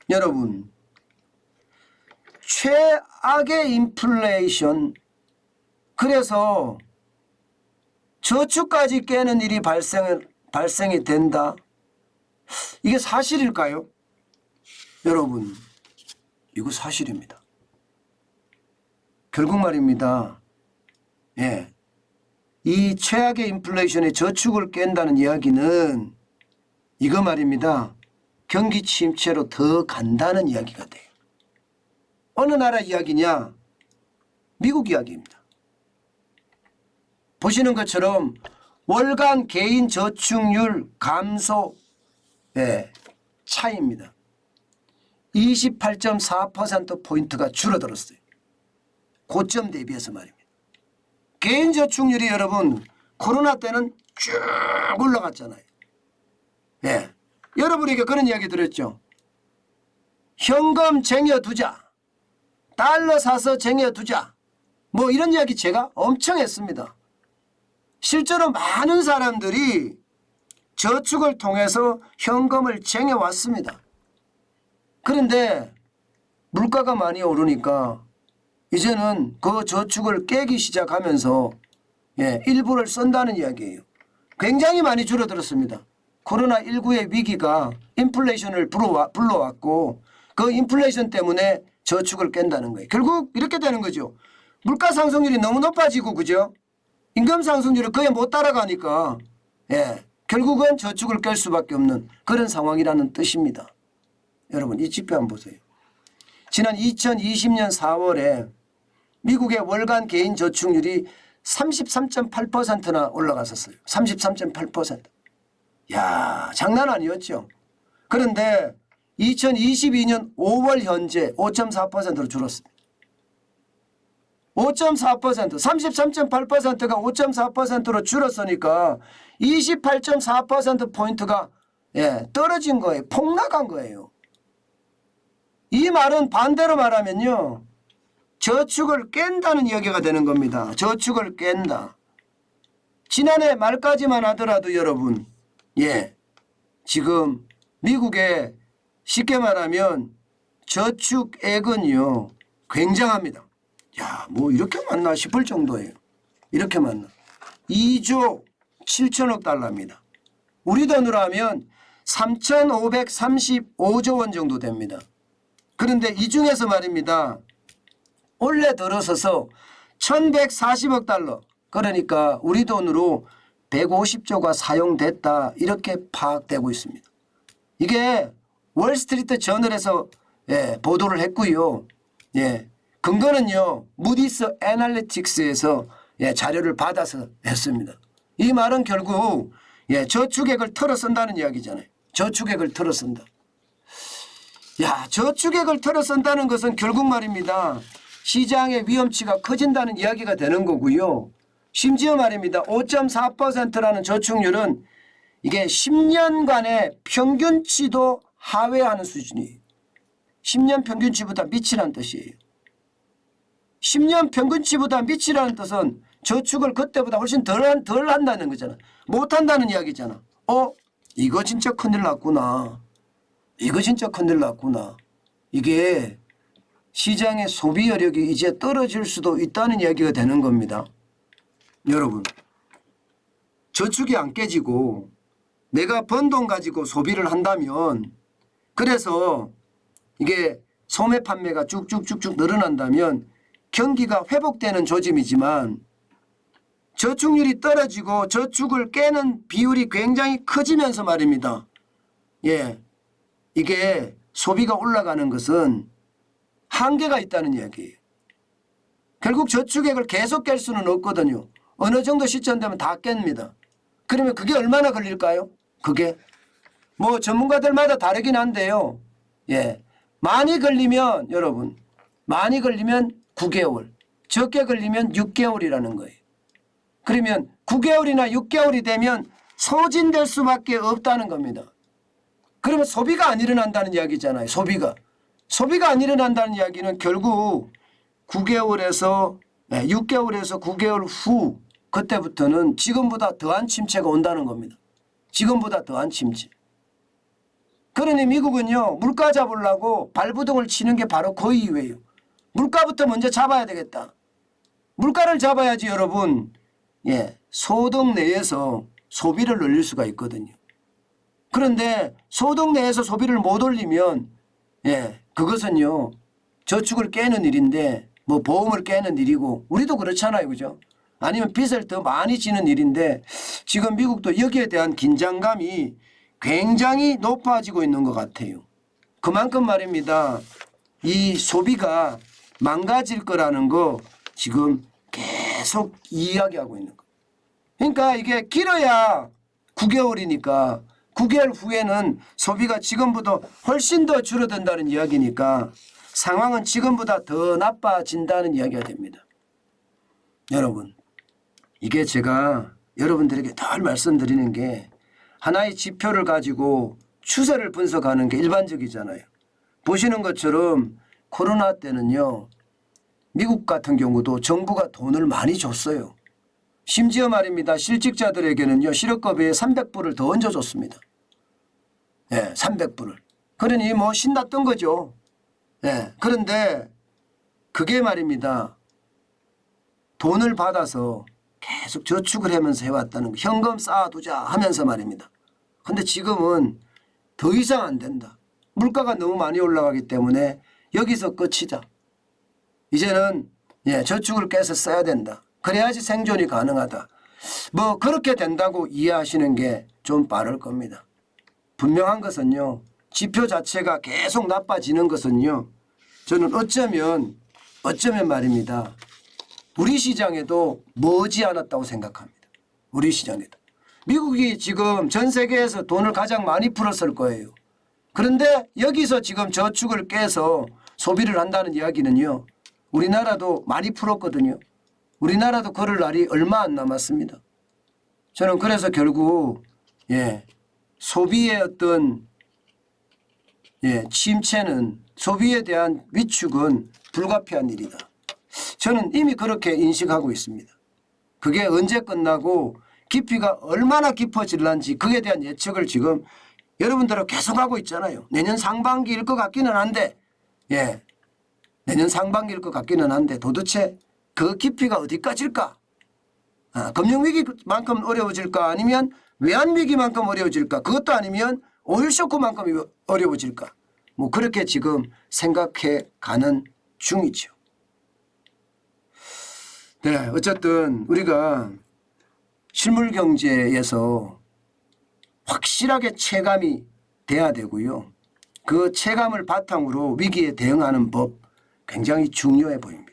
여러분, 최악의 인플레이션, 그래서 저축까지 깨는 일이 발생이 된다. 이게 사실일까요? 여러분, 이거 사실입니다. 결국 말입니다. 예, 이 최악의 인플레이션의 저축을 깬다는 이야기는 이거 말입니다. 경기 침체로 더 간다는 이야기가 돼요. 어느 나라 이야기냐? 미국 이야기입니다. 보시는 것처럼 월간 개인 저축률 감소 차이입니다. 28.4%포인트가 줄어들었어요. 고점 대비해서 말입니다. 개인 저축률이 여러분 코로나 때는 쭉 올라갔잖아요. 예. 여러분에게 그런 이야기 들었죠. 현금 쟁여두자. 달러 사서 쟁여두자. 뭐 이런 이야기 제가 엄청 했습니다. 실제로 많은 사람들이 저축을 통해서 현금을 쟁여왔습니다. 그런데 물가가 많이 오르니까 이제는 그 저축을 깨기 시작하면서 일부를 쓴다는 이야기예요. 굉장히 많이 줄어들었습니다. 코로나19의 위기가 인플레이션을 불러왔고 그 인플레이션 때문에 저축을 깬다는 거예요. 결국 이렇게 되는 거죠. 물가 상승률이 너무 높아지고 그죠? 임금 상승률을 거의 못 따라가니까 결국은 저축을 깰 수밖에 없는 그런 상황이라는 뜻입니다. 여러분 이 지표 한번 보세요. 지난 2020년 4월에 미국의 월간 개인 저축률이 33.8%나 올라갔었어요. 33.8%. 야, 장난 아니었죠. 그런데 2022년 5월 현재 5.4%로 줄었습니다. 5.4%, 33.8%가 5.4%로 줄었으니까 28.4%포인트가 떨어진 거예요. 폭락한 거예요. 이 말은 반대로 말하면요. 저축을 깬다는 이야기가 되는 겁니다. 저축을 깬다. 지난해 말까지만 하더라도 여러분, 지금 미국에 쉽게 말하면 저축액은요, 굉장합니다. 야, 뭐 이렇게 많나 싶을 정도예요. 이렇게 많나. 2조 7천억 달러입니다. 우리 돈으로 하면 3,535조 원 정도 됩니다. 그런데 이 중에서 말입니다. 올해 들어서서 1,140억 달러, 그러니까 우리 돈으로 150조가 사용됐다 이렇게 파악되고 있습니다. 이게 월스트리트 저널에서 보도를 했고요. 근거는요. 무디스 애널리틱스에서 자료를 받아서 했습니다. 이 말은 결국 저축액을 털어 쓴다는 이야기잖아요. 저축액을 털어 쓴다. 야, 저축액을 털어 쓴다는 것은 결국 말입니다. 시장의 위험치가 커진다는 이야기가 되는 거고요. 심지어 말입니다. 5.4%라는 저축률은 이게 10년간의 평균치도 하회하는 수준이에요. 10년 평균치보다 밑이라는 뜻이에요. 10년 평균치보다 밑이라는 뜻은 저축을 그때보다 훨씬 덜 한다는 거잖아. 못한다는 이야기잖아. 이거 진짜 큰일 났구나. 이거 진짜 큰일 났구나. 이게 시장의 소비 여력이 이제 떨어질 수도 있다는 이야기가 되는 겁니다. 여러분, 저축이 안 깨지고 내가 번 돈 가지고 소비를 한다면, 그래서 이게 소매 판매가 쭉쭉쭉쭉 늘어난다면 경기가 회복되는 조짐이지만 저축률이 떨어지고 저축을 깨는 비율이 굉장히 커지면서 말입니다. 이게 소비가 올라가는 것은 한계가 있다는 이야기예요. 결국 저축액을 계속 깰 수는 없거든요. 어느 정도 시점 되면 다 깹니다. 그러면 그게 얼마나 걸릴까요? 그게 뭐 전문가들마다 다르긴 한데요. 많이 걸리면 여러분, 많이 걸리면 9개월, 적게 걸리면 6개월이라는 거예요. 그러면 9개월이나 6개월이 되면 소진될 수밖에 없다는 겁니다. 그러면 소비가 안 일어난다는 이야기잖아요. 소비가 안 일어난다는 이야기는 결국 9개월에서 6개월에서 9개월 후 그때부터는 지금보다 더한 침체가 온다는 겁니다. 지금보다 더한 침체. 그러니 미국은요 물가 잡으려고 발부동을 치는 게 바로 그 이유예요. 물가부터 먼저 잡아야 되겠다. 물가를 잡아야지 여러분 소득 내에서 소비를 늘릴 수가 있거든요. 그런데 소득 내에서 소비를 못 올리면 그것은요 저축을 깨는 일인데 뭐 보험을 깨는 일이고 우리도 그렇잖아요. 그죠? 아니면 빚을 더 많이 지는 일인데 지금 미국도 여기에 대한 긴장감이 굉장히 높아지고 있는 것 같아요. 그만큼 말입니다. 이 소비가 망가질 거라는 거 지금 계속 이야기하고 있는 거. 그러니까 이게 길어야 9개월이니까 9개월 후에는 소비가 지금보다 훨씬 더 줄어든다는 이야기니까 상황은 지금보다 더 나빠진다는 이야기가 됩니다. 여러분, 이게 제가 여러분들에게 늘 말씀드리는 게 하나의 지표를 가지고 추세를 분석하는 게 일반적이잖아요. 보시는 것처럼 코로나 때는요. 미국 같은 경우도 정부가 돈을 많이 줬어요. 심지어 말입니다. 실직자들에게는요. 실업급여에 300불을 더 얹어줬습니다. 300불을. 그러니 뭐 신났던 거죠. 그런데 그게 말입니다. 돈을 받아서 계속 저축을 하면서 해왔다는 거. 현금 쌓아두자 하면서 말입니다. 근데 지금은 더 이상 안 된다. 물가가 너무 많이 올라가기 때문에 여기서 끝이다. 이제는 저축을 깨서 써야 된다. 그래야지 생존이 가능하다. 뭐 그렇게 된다고 이해하시는 게 좀 빠를 겁니다. 분명한 것은요. 지표 자체가 계속 나빠지는 것은요. 저는 어쩌면 말입니다. 우리 시장에도 머지않았다고 생각합니다. 우리 시장에도. 미국이 지금 전 세계에서 돈을 가장 많이 풀었을 거예요. 그런데 여기서 지금 저축을 깨서 소비를 한다는 이야기는요. 우리나라도 많이 풀었거든요. 우리나라도 그럴 날이 얼마 안 남았습니다. 저는 그래서 결국 소비의 어떤 침체는 소비에 대한 위축은 불가피한 일이다. 저는 이미 그렇게 인식하고 있습니다. 그게 언제 끝나고 깊이가 얼마나 깊어질런지 그에 대한 예측을 지금 여러분들하고 계속하고 있잖아요. 내년 상반기일 것 같기는 한데 내년 상반기일 것 같기는 한데 도대체 그 깊이가 어디까지일까? 금융위기만큼 어려워질까? 아니면 외환위기만큼 어려워질까? 그것도 아니면 오일쇼크만큼 어려워질까? 뭐 그렇게 지금 생각해 가는 중이죠. 어쨌든 우리가 실물 경제에서 확실하게 체감이 돼야 되고요. 그 체감을 바탕으로 위기에 대응하는 법 굉장히 중요해 보입니다.